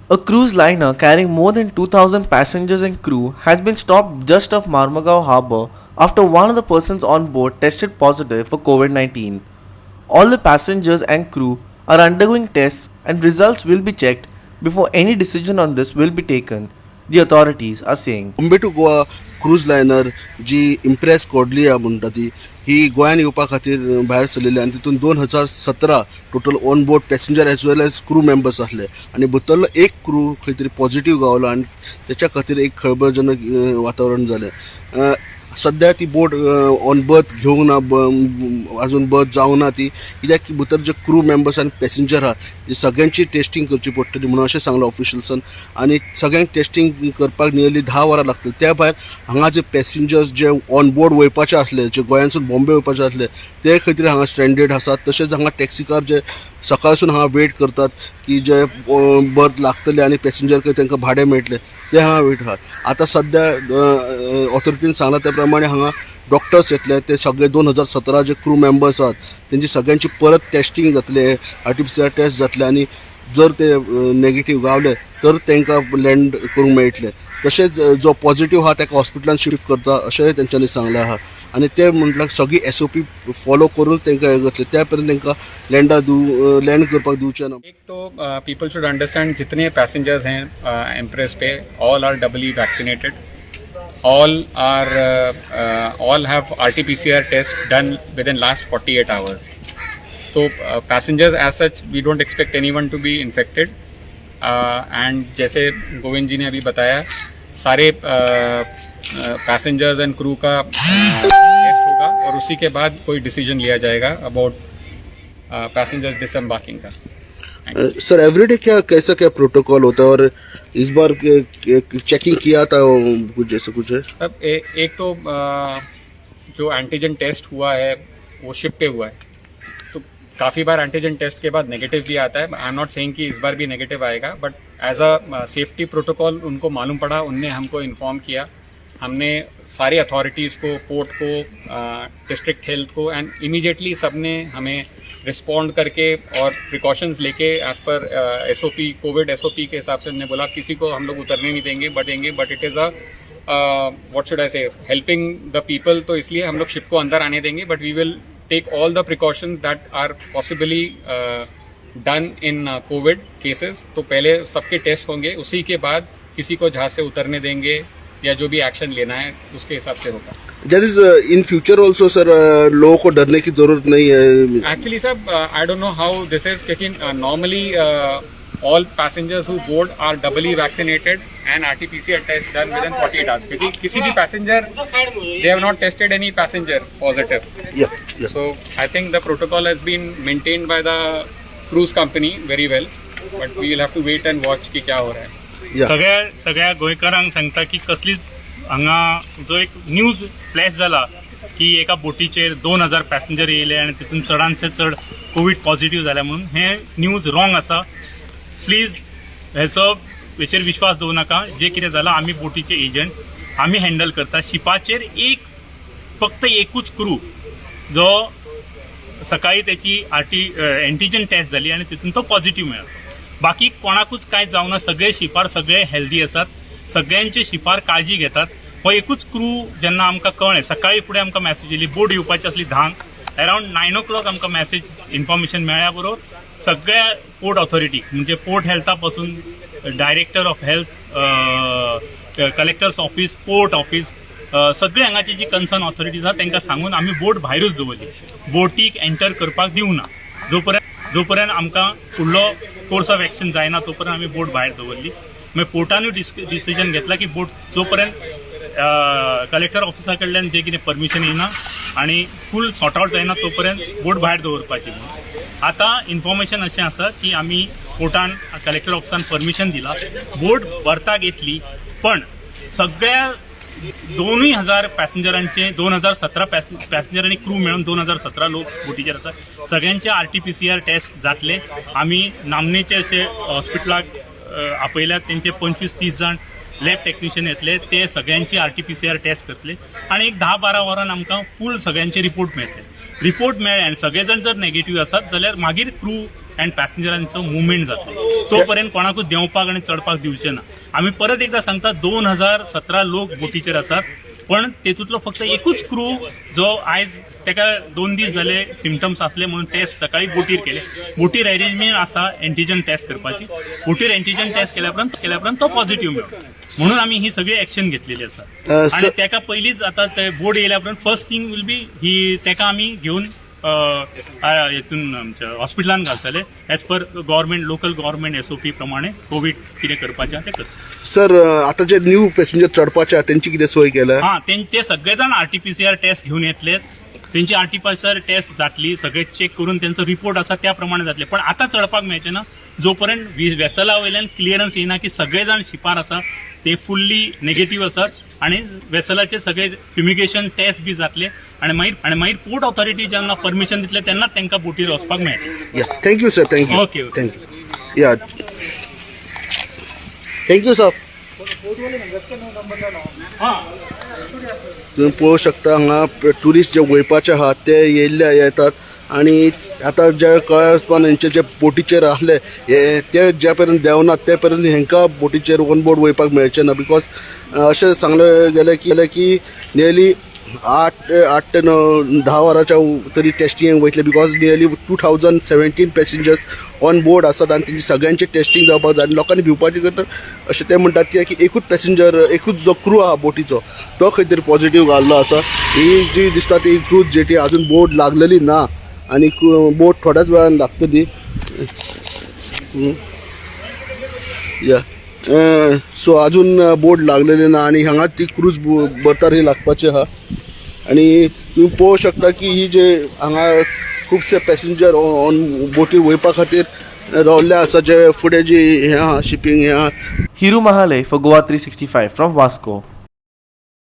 A cruise liner carrying more than 2,000 passengers and crew has been stopped just off Marmagao harbour after one of the persons on board tested positive for COVID-19. All the passengers and crew are undergoing tests and results will be checked before any decision on this will be taken, the authorities are saying. Bombay to Goa cruise liner जी Empress Cordelia म्हणटा ती ही गोंयान येवपा खातीर भायर सरलेली आनी तितून 2017 total on board passenger as well as crew members आसले आनी भितरलो एक क्रू खंय तरी पॉझिटिव्ह गावलो आनी त्याच्या खातीर एक खळबळजनक वातावरण जालें. सध्या ती बोट ऑन बर्थ घेवंक ना, अजून बर्थ जावंक ना ती, कित्याक की भितर जे क्रू मेंबर्स आनी पॅसेंजर आहा ती सगळ्यांची टेस्टिंग करची पडटली म्हणून अशें सांगलां ऑफिशियल्सान. आनी सगळ्यांक टेस्टिंग करपाक नियरली 10 वरां लागतली. त्या भायर हांगा जे पॅसेंजर्स जे ऑन बोर्ड वयपाचे आसले, जे गोंयांसून बॉम्बे वयपाचे आसले, ते खंय तरी हांगा स्ट्रँडेड आसात. तशेंच हांगा टॅक्सीकार जे सकाळसून हांगा वेट करतात की जे बर्थ लागतले आनी पॅसेंजर खंय तांकां भाडें मेळटलें, ते हांगा वेट आहात. आतां सध्या ऑथॉरिटीन सांगला त्या प्रमाणे हांगा डॉक्टर्स येतले, ते सगळे 2017 जे क्रू मेंबर्स आहात तेंची सगळ्यांची परत टेस्टिंग जातले, RT-PCR टेस्ट जातले आनी जर ते नेगेटीव गावले तर तांकां लँड करूंक मेळटले. तशेंच जो पॉझिटिव्ह आहा ताका हॉस्पिटलान शिफ्ट करता अशेंय तेंच्यांनी सांगलें आहा. आनी ते म्हटल्यार सगळी SOP फॉलो करून तांकां हे करतले, त्या पर्यंत तांकां लँड करपाक दिवचे ना. एक तो पीपल शुड अंडरस्टैंड जितने पैसेंजर्स हैं एम्प्रेस पे all are doubly vaccinated, all have RT-PCR test done within last 48 hours. तो passengers as such we don't expect anyone to be infected and जैसे गोविंद जी ने अभी बताया सारे पैसेंजर्स एंड क्रू का टेस्ट होगा और उसी के बाद कोई डिसीजन लिया जाएगा अबाउट पैसेंजर्स डिसएम्बार्किंग का. सर एवरीडे कैसा क्या प्रोटोकॉल होता है और इस बार चेकिंग किया था कुछ जैसे कुछ है? अब एक तो जो एंटीजन टेस्ट हुआ है वो शिप पे हुआ है, तो काफ़ी बार एंटीजन टेस्ट के बाद नेगेटिव भी आता है. आई एम नॉट सेइंग कि इस बार भी नेगेटिव आएगा, but as a safety protocol उनको मालूम पड़ा, उनने हमको इन्फॉर्म किया. हमने सारी अथॉरिटीज़ को, पोर्ट को, डिस्ट्रिक्ट हेल्थ को एंड इमीडिएटली सब ने हमें रिस्पॉन्ड करके और प्रिकॉशंस लेके as per SOP Covid SOP के हिसाब से हमने बोला किसी को हम लोग उतरने नहीं देंगे but it is a what should I say helping the people. तो इसलिए हम लोग शिप को अंदर आने देंगे, but we will take all the precautions that are possibly done in covid cases. तो पहले सबके टेस्ट होंगे, उसी के बाद किसी को जहाज से उतरने देंगे या जो भी एक्शन लेना है उसके हिसाब से होगा. That is in future also sir लोगों को डरने की जरूरत नहीं है actually sir I don't know how this is, क्योंकि normally all passengers who board are doubly vaccinated and RT-PCR test done within 48 hours, क्योंकि किसी भी passenger they have not tested any passenger positive. So I think the protocol has been maintained by the cruise company very well, but we will have to wait and watch की क्या हो रहा है. सगळ्या गोंयकारांक सांगता की कसलीच हांगा जो एक न्यूज फ्लॅश जाला की एका बोटीचेर 2000 पॅसेंजर येयले आनी तितून चडांतचे चड कोवीड पॉझिटिव्ह जाल्या म्हणून हे न्यूज रॉंग आसा. प्लीज हेचेर विश्वास दवरू नाका. जे कितें जालां आमी बोटीचे एजंट आमी हँडल करता. शिपाचेर फक्त एकूच क्रू जो सकाळी त्याची एंटीजन टेस्ट जाली आनी तितून तो पॉझिटिव्ह मेळ्ळा. बाकी कोणाकूच कांय जावना. सगळे शिपार सगळे हेल्दी आसात, सगळ्यांचे शिपार काळजी घेतात. हो एकूच क्रू जेन्ना आमकां कळ्ळें, सकाळी फुडें आमकां मॅसेज येयली, बोट येवपाची आसली 10 अरावंड 9 o'clock आमकां मॅसेज इन्फॉर्मेशन मेळ्ळ्या बरोबर सगळ्या पोर्ट ऑथॉरिटी म्हणजे पोर्ट हेल्था पासून director of health, collectors office, port office, सगळे हांगाची जी कन्सर्न ऑथॉरिटीज आसा तांकां सांगून आमी बोट भायरूच दवरली. बोटीक एंटर करपाक दिवना. जोपर्यंत आमकां फुडलो कोर्स ऑफ एक्शन जायना तोपर्यंत आमी बोट भायर दवरली. मागीर पोर्टानूय डिसिजन घेतला की बोट जोपर्यंत कलेक्टर ऑफिसा कडल्यान जे कितें परमिशन येना आनी फूल सॉर्ट आउट जायना तोपर्यंत बोट भायर दवरपाची. आतां इन्फॉर्मेशन अशें आसा की आमी पोर्टान कलेक्टर ऑफिसान परमिशन दिला, बोट भरताक येतली, पण सगळ्या 2000 पॅसेंजरांचे 2017 पॅसेंजर आणि क्रू मिळून 2017 लोक बोटीचेर आसा. सगळ्यांचे RT-PCR टेस्ट जातले. आमी नामनेचे अशे हॉस्पिटलाक आपयल्यात, तेंचे 25-30 जण लॅब टेक्निशियन येतले, ते सगळ्यांची RT-PCR टेस्ट करतले आणि एक 10-12 वरान आमकां फूल सगळ्यांचे रिपोर्ट मेळटले. रिपोर्ट मेळ्ळे आनी सगळे जण जर नेगेटिव्ह आसात जाल्यार मागीर क्रू अँड पॅसेंजरांचो मुवमेंट जातलो तोपर्यंत कोणाकूच देंवपाक आनी चडपाक दिवचे ना. आमी परत एकदा सांगता 2017 लोक बोटीचेर आसात, पण तेतूंतलो फक्त एकूच क्रू जो आयज तेका 2 दीस जाले सिमटम्स असले म्हणून टेस्ट सकाळी बोटीर केले. बोटीर अरेंजमेंट आसा एंटीजन टेस्ट करपाची. बोटीर एंटीजन टेस्ट केल्या उपरांत तो पॉझिटिव्ह मेळ्ळो म्हणून आमी ही सगळी एक्शन घेतलेली आसा. आणि तेका पयलींच आतां ते बोर्ड येयल्या उपरांत फर्स्ट थिंग विल बी ही तेका आमी घेवन हितून आमच्या हॉस्पिटलान घालतले as per government local government SOP प्रमाणे कोविड कितें करपाचें तें करता. सर आता जे न्यू पॅसेंजर चढपाचे आहा त्यांची कितें सोय केल्या? हां ते सगळे जाण RT-PCR टेस्ट घेवन येतले. त्यांची RT-PCR टेस्ट जातली, सगळे चेक करून त्यांचा रिपोर्ट आसा त्या प्रमाणे जातले. पण आता चढपाक मेळचे ना जोपर्यंत वेसला वयल्यान क्लियरन्स येना की सगळे जाण शिपार आसा ते फुल्ली नेगेटिव्ह आसात आणि वेसलाचे सगळे फ्युमिगेशन टेस्ट बी जातले आणि मागीर पोर्ट ऑथॉरिटी जेन्ना परमिशन दितले तेन्नाच तांकां बोटीर वचपाक मेळटलें. या thank you sir, thank you. Okay. Thank you. या थँक्यू सर. हां तुम्ही पळोवंक शकता हांगा ट्युरिस्ट जे वयपाचे आहात ते येतात आणि आता जे कळ्ळां हेंचे जे बोटीचेर आसले ते जे पर्यंत देंवनात ते पर्यंत हेंकां बोटीचेर ऑन बोर्ड वयपाक मेळचें ना. बिकॉज अशें सांगलें गेलें की नियरली 8 ते 10 वरांच्या तरी टेस्टिंग वयतले. Because nearly 2017 passengers on board आसात आनी तेंची सगळ्यांचे टेस्टिंग जावपाक जाय. आनी लोकांनी भिवपाची करता अशें ते म्हणटात की एकूच पॅसेंजर एकूच जो क्रू आहा बोटीचो तो खंय तरी पॉझिटिव्ह घाल्लो आसा. ही जी दिसता ती क्रूज जेटी अजून बोट लागलेली ना आणि बोट थोड्याच वेळान लागतली. या सो अजून बोट लागलेली ना आणि हांगा ती क्रूज बर्तार लागपाची आहा. आणि तुम्ही पळोवंक शकता की ही जे हांगा खुबशे पॅसेंजर ऑन बोटीर वयपा खातीर रावल्ले आसा जे फुडें जी हें आहा शिपींग हें आहा. Hiru Mahale for Goa 365 from Vasco.